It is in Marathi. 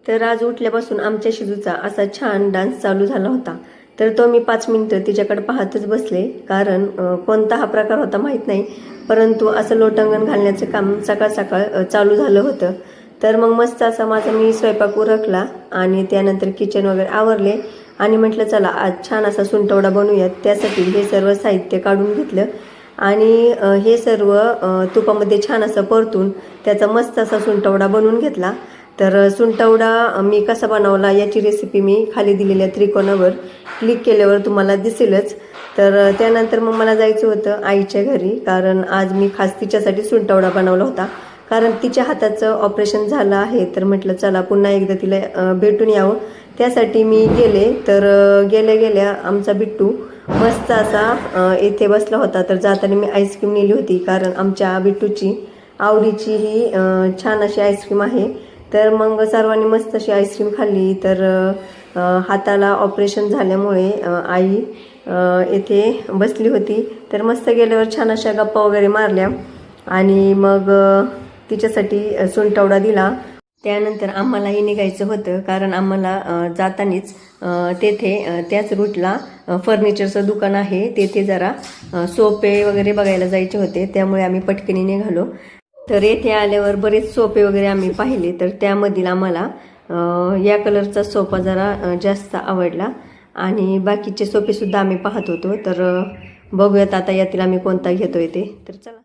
तर आज उठल्यापासून आमच्या शिजूचा असा छान डान्स चालू झाला होता। तर तो मी 5 मिनिटं तिच्याकडे पाहतच बसले, कारण कोणता हा प्रकार होता माहीत नाही, परंतु असं लोटांगण घालण्याचं काम सकाळ सकाळ चालू झालं होतं। तर मग मस्त असा माझा मी स्वयंपाक उरकला आणि त्यानंतर किचन वगैरे आवरले आणि म्हटलं चला आज छान असा सुंटवडा बनवूयात। त्यासाठी हे सर्व साहित्य काढून घेतलं आणि हे सर्व तुपामध्ये छान असं परतून त्याचा मस्त असा सुंटवडा बनवून घेतला। तर सुंटवडा मी कसा बनवला याची रेसिपी मी खाली दिलेल्या त्रिकोणावर क्लिक केल्यावर तुम्हाला दिसेलच। तर त्यानंतर मग मला जायचं होतं आईच्या घरी, कारण आज मी खास तिच्यासाठी सुंटवडा बनवला होता, कारण तिच्या हाताचं ऑपरेशन झालं आहे। तर म्हटलं चला पुन्हा एकदा तिला भेटून यावं, त्यासाठी मी गेले। तर गेल्या गेल्या आमचा बिट्टू मस्त असा इथे बसला होता। तर जाताना मी आईस्क्रीम नेली होती, कारण आमच्या बिट्टूची आवडीची ही छान अशी आईस्क्रीम आहे। तर मग सर्वांनी मस्त अशी आईस्क्रीम खाल्ली। तर हाताला ऑपरेशन झाल्यामुळे आई इथे बसली होती। तर मस्त गेल्यावर छान अशा गप्पा वगैरे मारल्या आणि मग तिच्यासाठी सुंटवडा दिला। त्यानंतर आम्हालाही निघायचं होतं, कारण आम्हाला जातानीच तेथे त्याच रूटला फर्निचरचं दुकान आहे, तेथे जरा सोफे वगैरे बघायला जायचे होते, त्यामुळे आम्ही पटकनी निघालो। तर येथे आल्यावर बरेच सोफे वगैरे आम्ही पाहिले। तर त्यामधील आम्हाला या कलरचा सोफा जरा जास्त आवडला आणि बाकीचे सोफे सुद्धा आम्ही पाहत होतो। तर बघूयात आता यातील आम्ही कोणता घेतोय ते। तर चला।